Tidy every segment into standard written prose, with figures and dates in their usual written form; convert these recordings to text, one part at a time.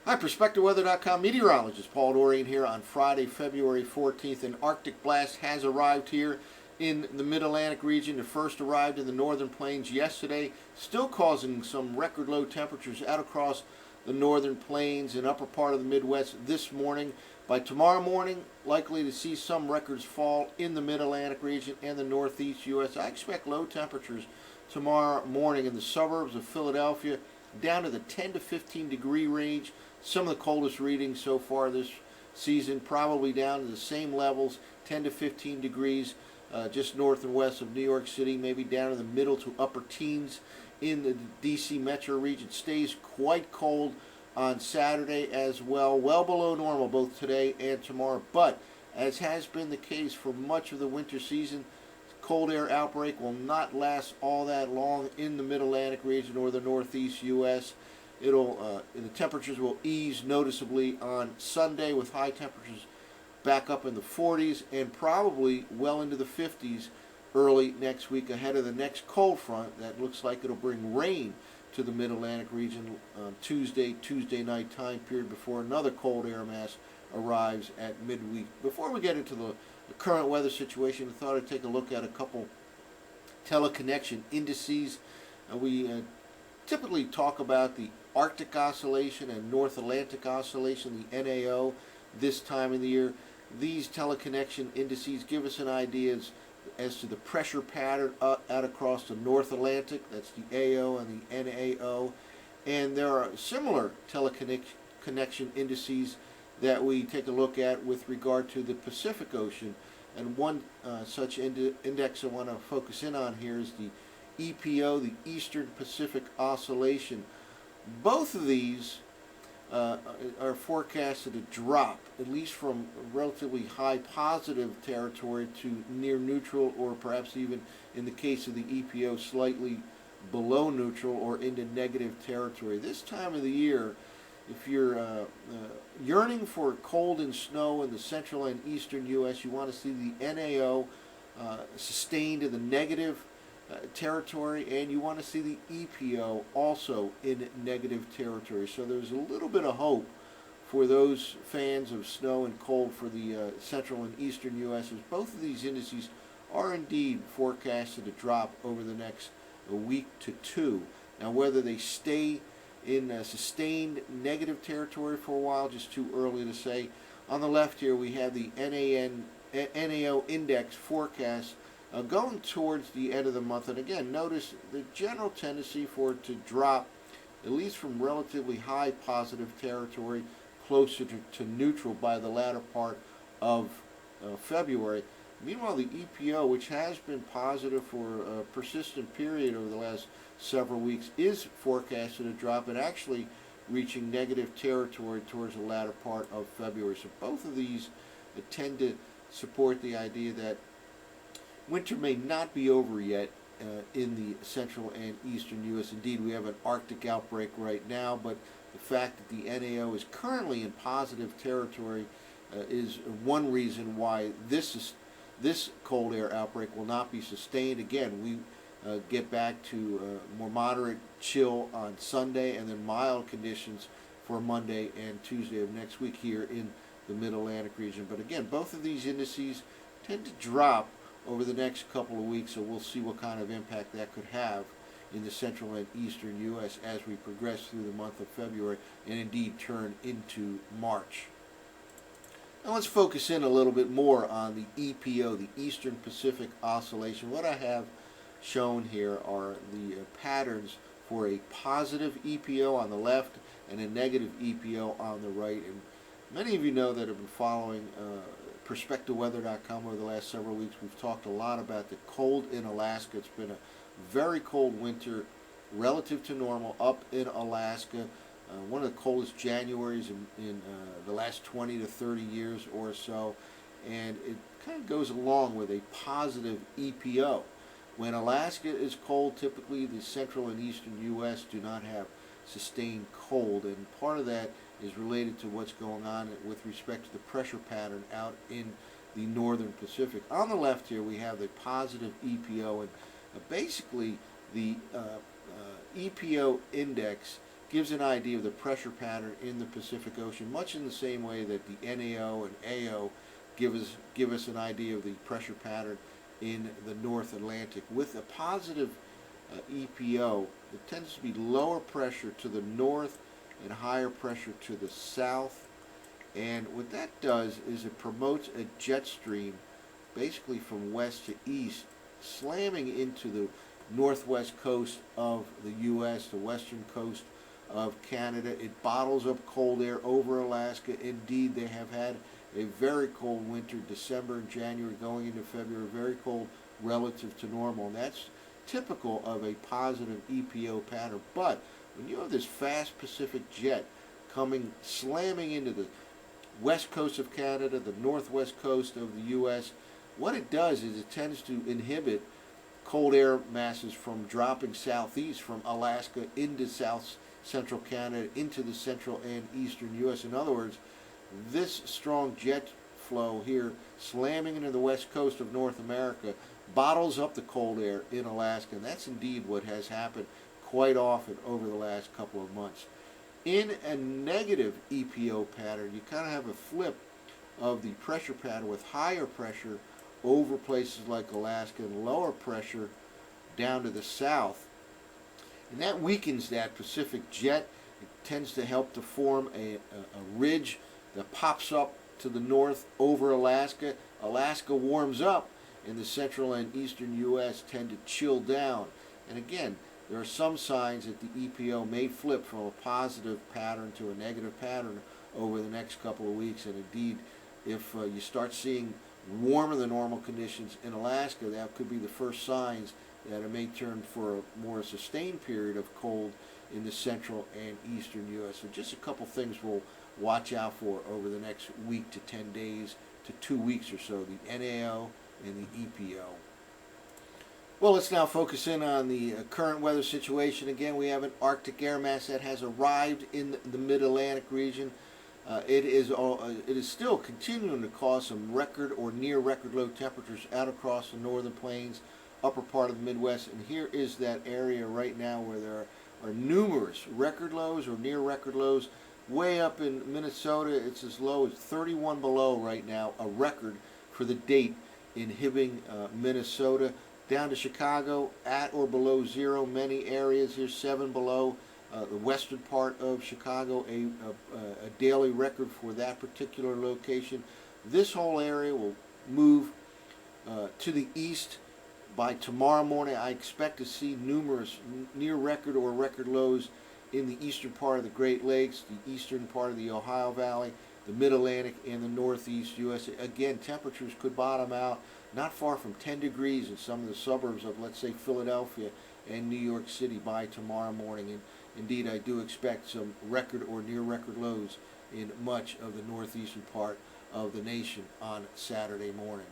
Hi, PerspectaWeather.com meteorologist Paul Dorian here on Friday, February 14th. An Arctic blast has arrived here in the Mid-Atlantic region. It first arrived in the northern plains yesterday, still causing some record low temperatures out across the northern plains and upper part of the Midwest this morning. By tomorrow morning, likely to see some records fall in the Mid-Atlantic region and the northeast U.S. I expect low temperatures tomorrow morning in the suburbs of Philadelphia down to the 10 to 15 degree range. Some of the coldest readings so far this season, probably down to the same levels, 10 to 15 degrees just north and west of New York City, maybe down to the middle to upper teens in the D.C. metro region. Stays quite cold on Saturday as well below normal both today and tomorrow. But as has been the case for much of the winter season, cold air outbreak will not last all that long in the Mid-Atlantic region or the northeast U.S. The temperatures will ease noticeably on Sunday with high temperatures back up in the 40s and probably well into the 50s early next week ahead of the next cold front that looks like it'll bring rain to the Mid-Atlantic region on Tuesday night time period before another cold air mass arrives at midweek. Before we get into the current weather situation, I thought I'd take a look at a couple teleconnection indices. We typically talk about the Arctic Oscillation and North Atlantic Oscillation, the NAO, this time of the year. These teleconnection indices give us an idea as to the pressure pattern out across the North Atlantic, that's the AO and the NAO. And there are similar teleconnection indices that we take a look at with regard to the Pacific Ocean. And one such index I want to focus in on here is the EPO, the Eastern Pacific Oscillation. Both of these are forecasted to drop, at least from relatively high positive territory to near neutral, or perhaps even in the case of the EPO, slightly below neutral or into negative territory. This time of the year, if you're yearning for cold and snow in the central and eastern U.S., you want to see the NAO sustained in the negative territory, and you want to see the EPO also in negative territory. So there's a little bit of hope for those fans of snow and cold for the central and eastern U.S., as both of these indices are indeed forecasted to drop over the next week to two. Now, whether they stay in sustained negative territory for a while, just too early to say. On the left here, we have the NAO index forecast going towards the end of the month. And again, notice the general tendency for it to drop, at least from relatively high positive territory, closer to neutral by the latter part of February. Meanwhile, the EPO, which has been positive for a persistent period over the last several weeks, is forecasted to drop and actually reaching negative territory towards the latter part of February. So both of these tend to support the idea that winter may not be over yet in the central and eastern U.S. Indeed, we have an Arctic outbreak right now, but the fact that the NAO is currently in positive territory is one reason why this cold air outbreak will not be sustained. Again, we get back to more moderate chill on Sunday and then mild conditions for Monday and Tuesday of next week here in the Mid-Atlantic region. But again, both of these indices tend to drop over the next couple of weeks, so we'll see what kind of impact that could have in the central and eastern U.S. as we progress through the month of February and indeed turn into March. Now let's focus in a little bit more on the EPO, the Eastern Pacific Oscillation. What I have shown here are the patterns for a positive EPO on the left and a negative EPO on the right. And many of you know that have been following PerspectaWeather.com over the last several weeks. We've talked a lot about the cold in Alaska. It's been a very cold winter relative to normal up in Alaska. One of the coldest Januaries in the last 20 to 30 years or so. And it kind of goes along with a positive EPO. When Alaska is cold, typically the central and eastern U.S. do not have sustained cold, and part of that is related to what's going on with respect to the pressure pattern out in the northern Pacific. On the left here we have the positive EPO, and basically the EPO index gives an idea of the pressure pattern in the Pacific Ocean, much in the same way that the NAO and AO give us an idea of the pressure pattern in the North Atlantic. With a positive EPO, it tends to be lower pressure to the north and higher pressure to the south. And what that does is it promotes a jet stream basically from west to east, slamming into the northwest coast of the U.S., the western coast of Canada. It bottles up cold air over Alaska. Indeed, they have had a very cold winter, December and January going into February, very cold relative to normal. And that's typical of a positive EPO pattern. But when you have this fast Pacific jet coming, slamming into the west coast of Canada, the northwest coast of the U.S., what it does is it tends to inhibit cold air masses from dropping southeast from Alaska into south central Canada, into the central and eastern U.S. In other words, this strong jet flow here slamming into the west coast of North America bottles up the cold air in Alaska, and that's indeed what has happened quite often over the last couple of months. In a negative EPO pattern, you kind of have a flip of the pressure pattern with higher pressure over places like Alaska and lower pressure down to the south. And that weakens that Pacific jet. It tends to help to form a ridge that pops up to the north over Alaska. Alaska warms up, and the central and eastern U.S. tend to chill down. And again, there are some signs that the EPO may flip from a positive pattern to a negative pattern over the next couple of weeks. And indeed, if you start seeing warmer than normal conditions in Alaska, that could be the first signs that it may turn for a more sustained period of cold in the central and eastern U.S. So just a couple things we'll watch out for over the next week to 10 days to 2 weeks or so, the NAO and the EPO. Well, let's now focus in on the current weather situation. Again, we have an Arctic air mass that has arrived in the mid-Atlantic region. It is still continuing to cause some record or near record low temperatures out across the northern plains, upper part of the Midwest. And here is that area right now where there are numerous record lows or near record lows. Way up in Minnesota, it's as low as 31 below right now, a record for the date in Hibbing, Minnesota. Down to Chicago, at or below zero, many areas here, 7 below. The western part of Chicago, a daily record for that particular location. This whole area will move to the east by tomorrow morning. I expect to see numerous near record or record lows in the eastern part of the Great Lakes, the eastern part of the Ohio Valley, the Mid-Atlantic, and the Northeast U.S. Again, temperatures could bottom out not far from 10 degrees in some of the suburbs of, let's say, Philadelphia and New York City by tomorrow morning. And indeed, I do expect some record or near record lows in much of the northeastern part of the nation on Saturday morning.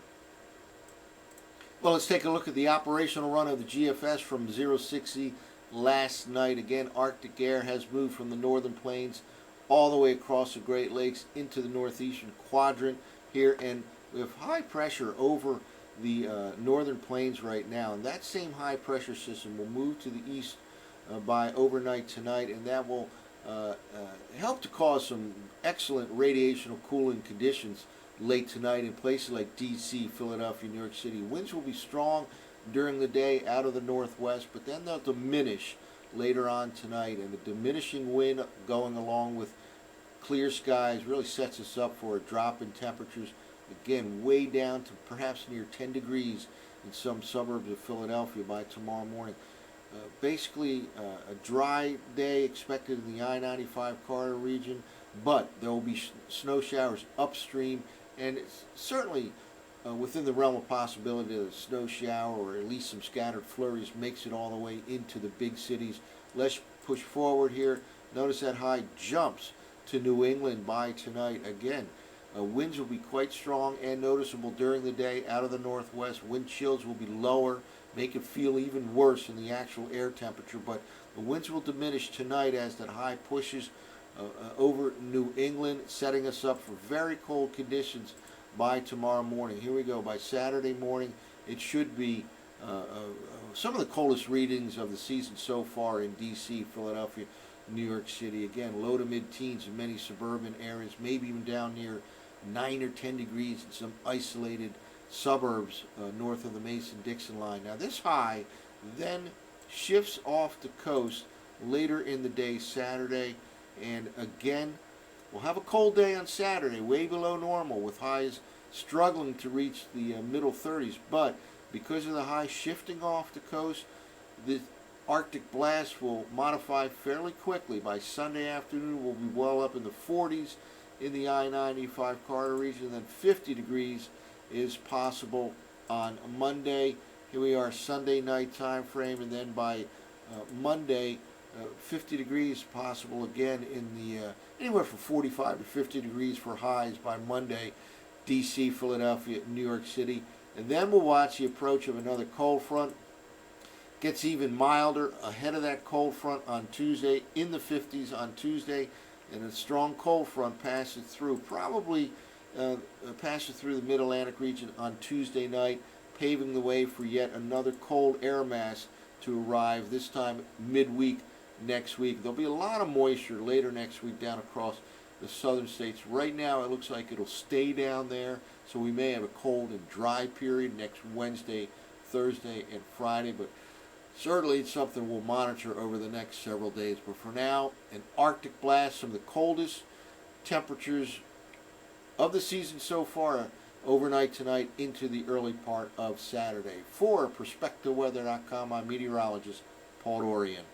Well, let's take a look at the operational run of the GFS from 060 last night. Again, Arctic air has moved from the northern plains all the way across the Great Lakes into the northeastern quadrant here, and we have high pressure over the northern plains right now, and that same high pressure system will move to the east by overnight tonight, and that will help to cause some excellent radiational cooling conditions late tonight in places like D.C., Philadelphia, New York City. Winds will be strong during the day out of the northwest, but then they'll diminish later on tonight, and the diminishing wind going along with clear skies really sets us up for a drop in temperatures, again way down to perhaps near 10 degrees in some suburbs of Philadelphia by tomorrow morning. Basically a dry day expected in the I-95 corridor region, but there will be snow showers upstream, and it's certainly within the realm of possibility that a snow shower or at least some scattered flurries makes it all the way into the big cities. Let's push forward here. Notice that high jumps to New England by tonight. Again, winds will be quite strong and noticeable during the day out of the northwest. Wind chills will be lower, make it feel even worse in the actual air temperature, but the winds will diminish tonight as that high pushes over New England, setting us up for very cold conditions by tomorrow morning. Here we go. By Saturday morning, it should be some of the coldest readings of the season so far in D.C., Philadelphia, New York City. Again, low to mid-teens in many suburban areas, maybe even down near 9 or 10 degrees in some isolated suburbs north of the Mason-Dixon line. Now this high then shifts off the coast later in the day Saturday, and again we'll have a cold day on Saturday, way below normal, with highs struggling to reach the middle 30s. But because of the high shifting off the coast, the Arctic blast will modify fairly quickly. By Sunday afternoon, we'll be well up in the 40s in the I-95 corridor region, and then 50 degrees is possible on Monday. Here we are, Sunday night time frame, and then by Monday, 50 degrees possible again in the anywhere from 45 to 50 degrees for highs by Monday, D.C., Philadelphia, New York City. And then we'll watch the approach of another cold front. Gets even milder ahead of that cold front on Tuesday, in the 50s on Tuesday, and a strong cold front passes through, probably passes through the Mid-Atlantic region on Tuesday night, paving the way for yet another cold air mass to arrive, this time midweek next week. There'll be a lot of moisture later next week down across the southern states. Right now it looks like it'll stay down there, so we may have a cold and dry period next Wednesday, Thursday, and Friday, but certainly it's something we'll monitor over the next several days. But for now, an Arctic blast, some of the coldest temperatures of the season so far, overnight tonight into the early part of Saturday. For PerspectaWeather.com, I'm meteorologist Paul Dorian.